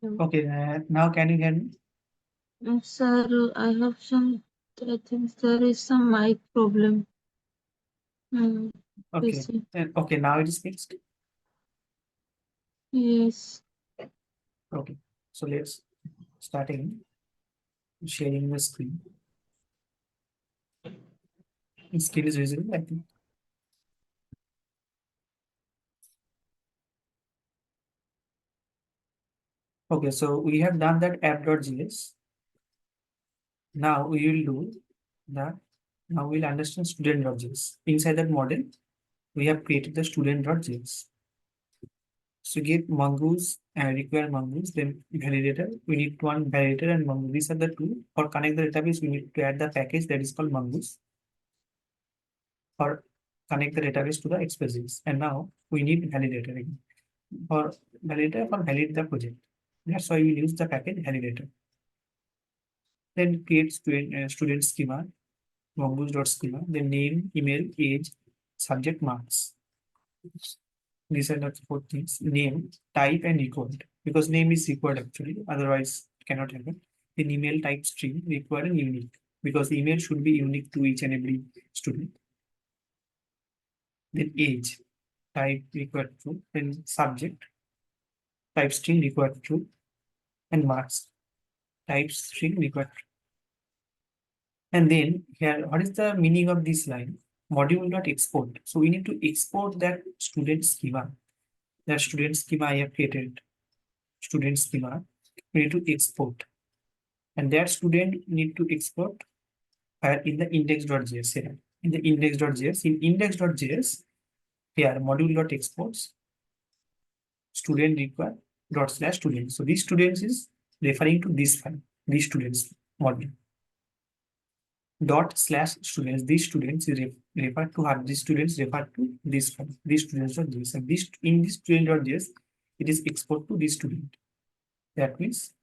Okay, now can you hear me? Sir, I have some, I think there is some mic problem. Okay. PC. Okay, now it is fixed. Yes. Okay, so let's start again. Sharing the screen. The screen is visible, I think. Okay, so we have done that app.js. Now we will do that. Now we'll understand student.js. Inside that model, we have created the student.js. So get mongoose and require mongoose, then validator. We need one validator and mongoose. These are the two. For connect the database, we need to add the package that is called mongoose. Or connect the database to the express. And now we need validator again. For validator for validate the project. That's why we use the package validator. Then create student schema, mongoose.schema, then name, email, age, subject, marks. These are the four things: name, type, and required. Because name is required actually, otherwise it cannot happen. Then email type string, required and unique. Because the email should be unique to each and every student. Then age, type required true. Then subject, type string required true. And marks, type string required true. And then here, what is the meaning of this line? Module.export. So we need to export that student schema. That student schema I have created. Student schema. We need to export. And that student need to export in the index.js here. In the index.js. In index.js, here module.exports student require dot slash student. So these students is referring to this file, these students module. Dot slash students. These students is refer to how these students refer to this file. These students are this, and this in this student.js, it is export to this student. That means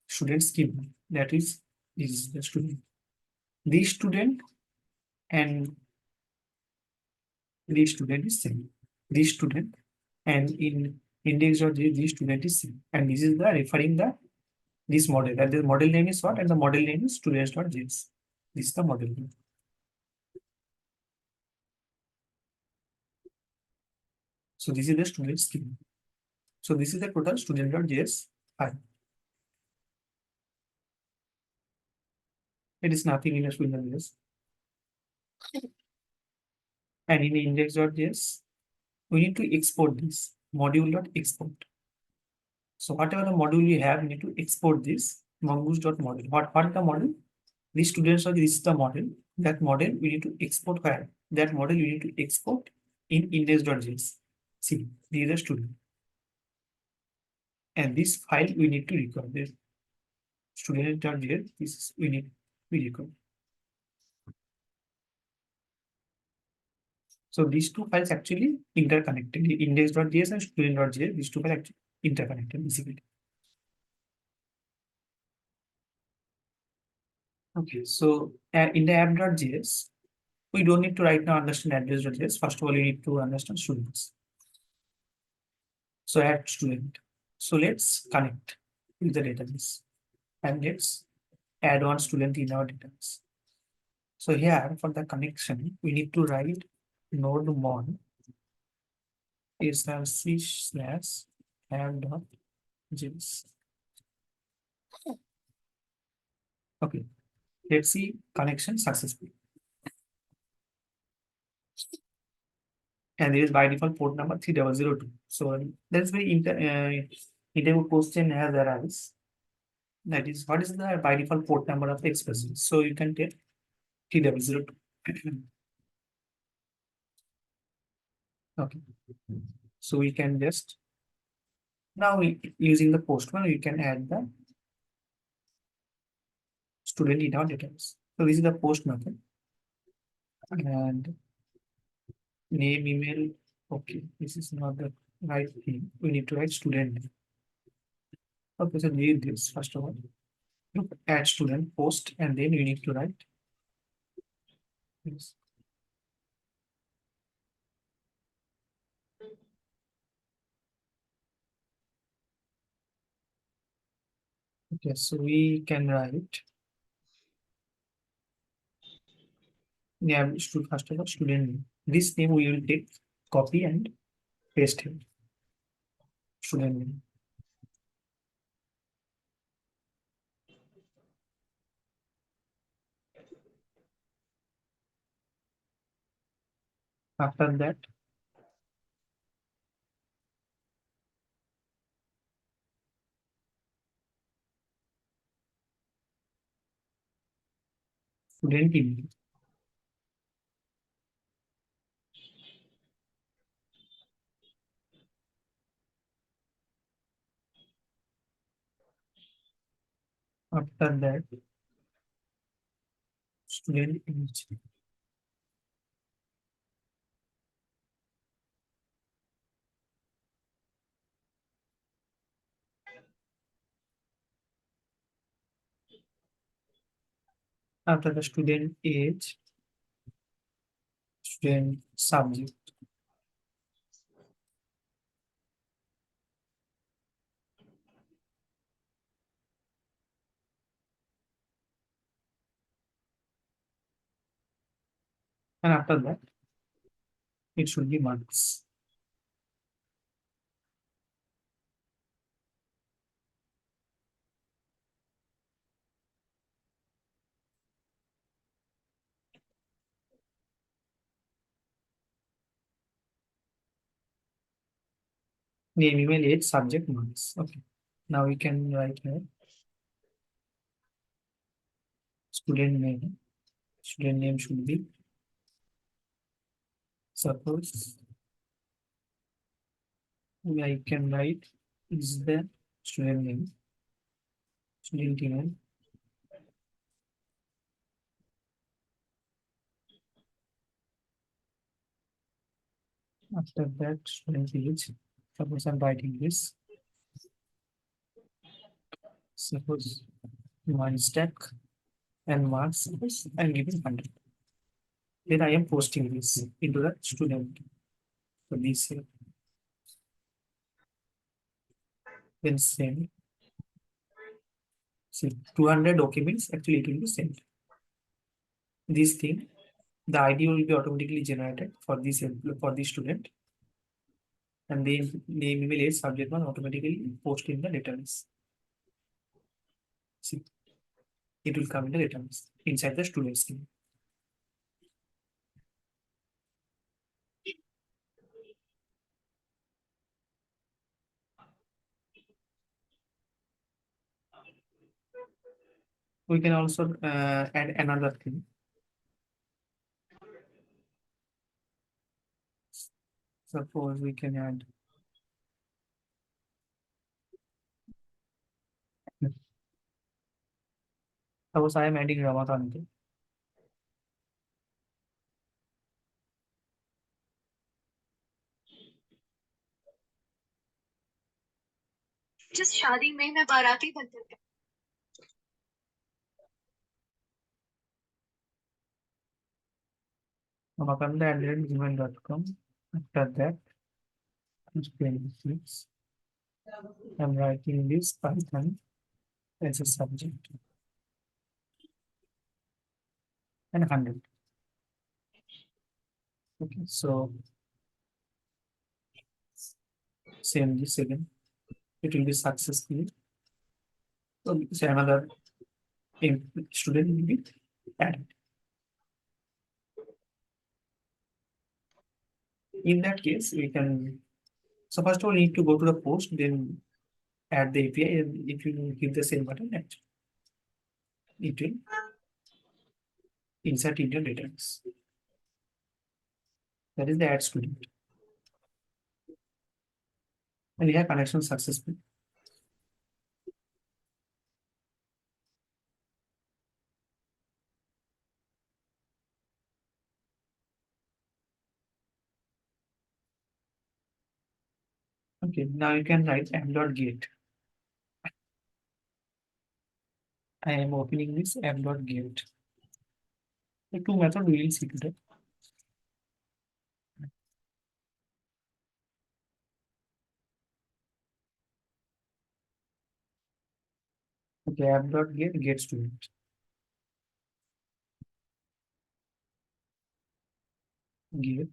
student schema. That is the student. This student and this student is same. This student and in index.js, this student is same. And this is the referring the this model. And the model name is what? And the model name is students.js. This is the model name. So this is the student schema. So this is the total student.js file. It is nothing in a student.js. And in index.js, we need to export this module.export. So whatever the module you have, you need to export this mongoose.model. What is the model? These students are this is the model. That model we need to export where? That model you need to export in index.js. See, these are student. And this file we need to record. This student.js, this is we need to record. So these two files actually interconnected. Index.js and student.js, these two files actually interconnected basically. Okay, so in the app.js, we don't need to right now understand address.js. First of all, you need to understand students. So add student. So let's connect with the database and let's add one student in our database. So here for the connection, we need to write node mon src/app.js. Okay, let's see connection successful. And there is by default port number 3002. So that's very interview question has arise. That is, what is the by default port number of the expression? So you can take 3002. Okay. So we can just now using the post one, you can add the student in our database. So this is the post method. And name, email. Okay, this is not the right thing. We need to write student. Okay, so read this first of all. Look, add student post, and then you need to write this. Okay, so we can write name first of all student name. This name we will take copy and paste here. Student name. After that, student email. After that, student image. After the student age, student subject. And after that, it should be marks. Name, email, age, subject, marks. Okay. Now we can write here student name. Student name should be suppose I can write is the student name, student email. After that, student age. Suppose I'm writing this. Suppose one stack and marks. Suppose I'm giving 100. Then I am posting this into the student for this here. Then send. See, 200 documents actually it will be sent. This thing, the ID will be automatically generated for this for this student, and the name, email, age, subject one automatically post in the database. See, it will come in the database inside the student's name. We can also add another thing. Suppose we can add suppose I am adding Ramadan. जिस शादी में मैं बाराती बनकर गई। Ramadan@gmail.com. After that, it's 26. I'm writing this Python as a subject and 100. Okay, so same this again. It will be successfully. So it's another student will be added. In that case, we can. So first of all, we need to go to the post, then add the API, and if you give the same button, it will insert into database. That is the add student. And we have connection successful. Okay, now you can write m.get. I am opening this m.get. The two methods we will see today. Okay, app dot get student. Get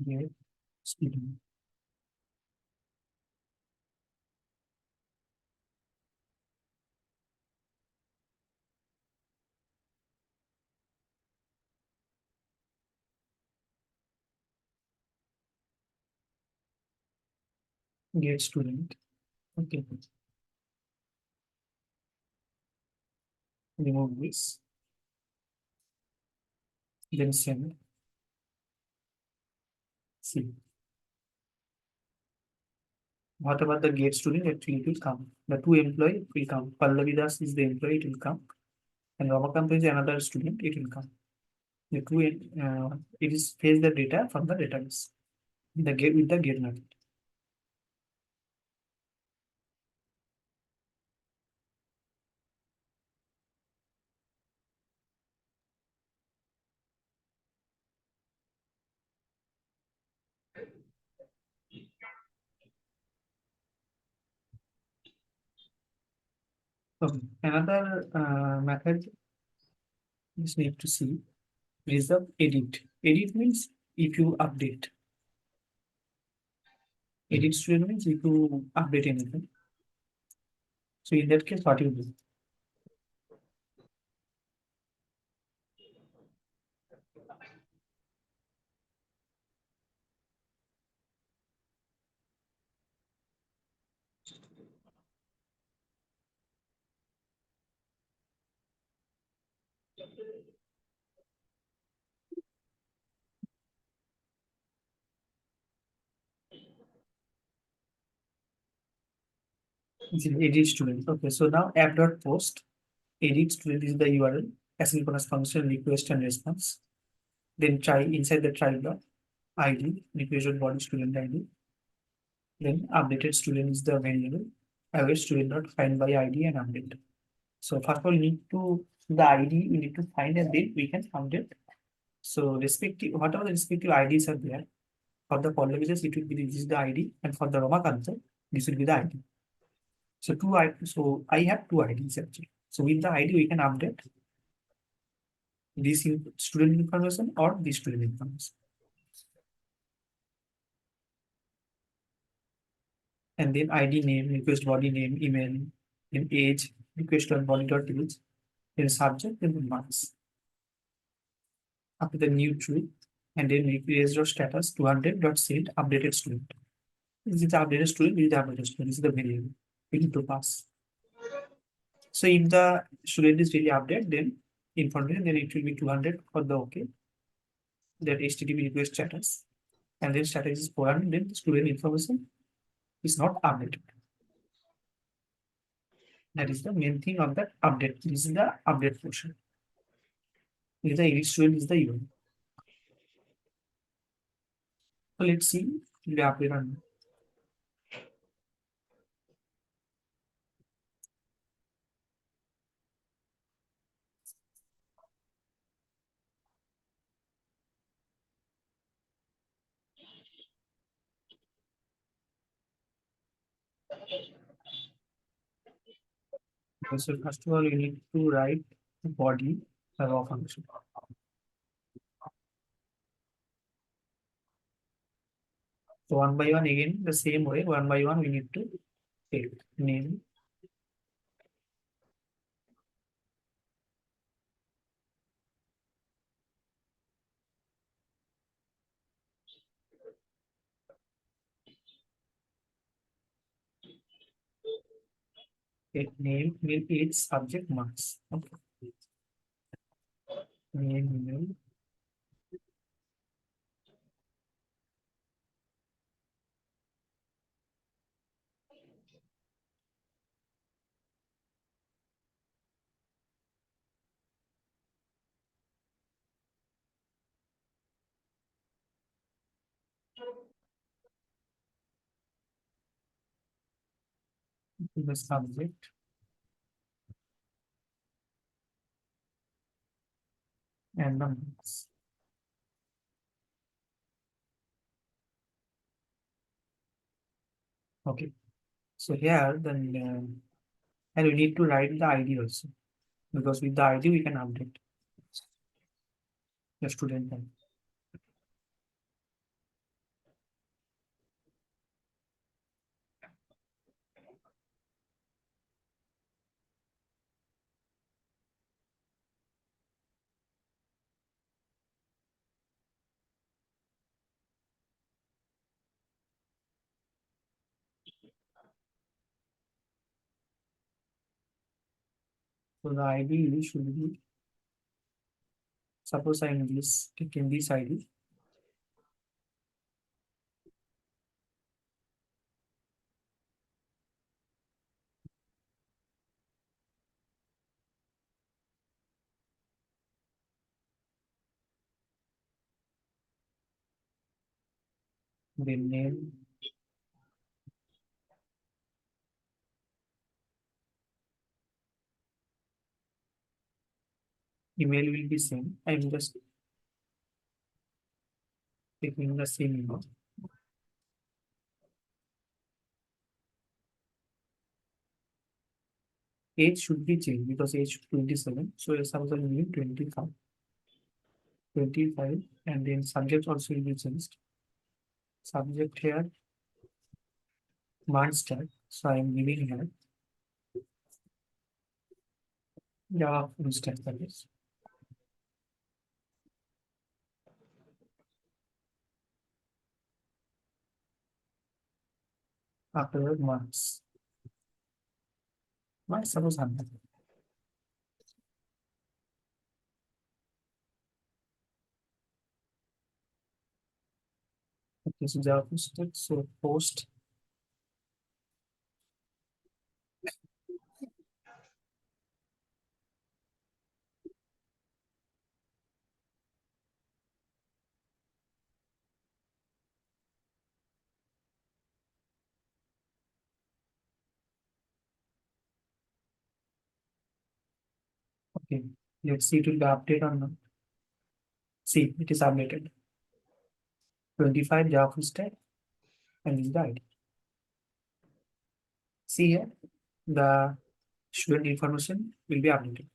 get student. Get student. Okay, remove this. Then send. See. What about the get student? Actually, it will come. The two employee will come. Pallavi Das is the employee, it will come. And Ramakant is another student, it will come. The two, it is fetch the data from the database. The get with the get method. Okay. Another method is need to see is the edit. Edit means if you update. Edit student means if you update anything. So in that case, what you do? It's in edit student. Okay, so now app.post edit student is the URL, asynchronous function request and response. Then try inside the try block ID, request body student ID. Then updated student is the variable. Await student dot find by ID and update. So first of all, you need to the ID we need to find and then we can update. So respective whatever the respective IDs are there for the colleges, it will be this is the ID, and for the Roma concept, this will be the ID. So so I have two IDs actually. So with the ID we can update this student information or this student information. And then ID name, request body name, email, then age, request dot body dot age, then subject, and then marks. After the new true, and then request dot status 200 dot send updated student. This is the updated student, this is the updated student, this is the variable we need to pass. So if the student is really updated, then information, then it will be 200 for the OK. That HTTP request status, and then status is 400, then the student information is not updated. That is the main thing of that update. This is the update portion. This is the edit student is the event. So let's see the update on okay, so first of all, you need to write the body the raw function. So one by one again, the same way, one by one we need to take name. Take name will each subject marks. Okay. Name email. The subject. and the marks. Okay, so here then and we need to write the ID also, because with the ID we can update the student name. So the ID should be, suppose I am taking this ID. The name, email will be same. I am just taking the same email. Age should be changed because age 27. So suppose I mean 25. 25, and then subject also will be changed. Subject here, monster. So I am giving here Java full stack service. Afterward, marks. Marks suppose 100. Okay, so Java full stack. So post. Okay, let's see it will be updated or not. See, it is updated. 25 Java full stack, and this is the ID. See here, the student information will be updated.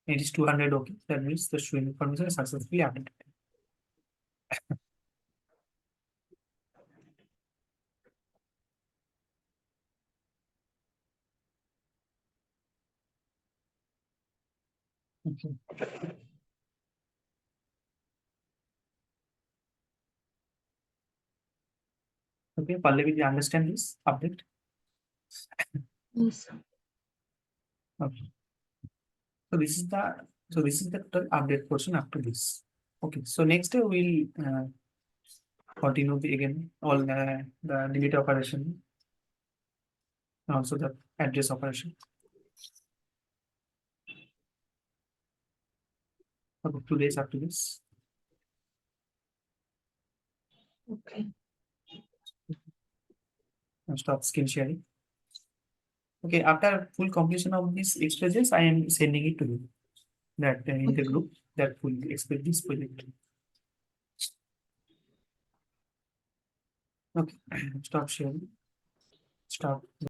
It is 200. Okay, that means the student information is successfully updated. Okay. Okay, Pallavi, you understand this update? Yes. Okay. So this is the total update portion after this. Okay, so next we'll continue again all the delete operation, and also the address operation. Okay, 2 days after this. Okay. And stop screen sharing. Okay, after full completion of these expressions, I am sending it to you. That in the Okay. group that will expect this project. Okay, stop sharing. Stop.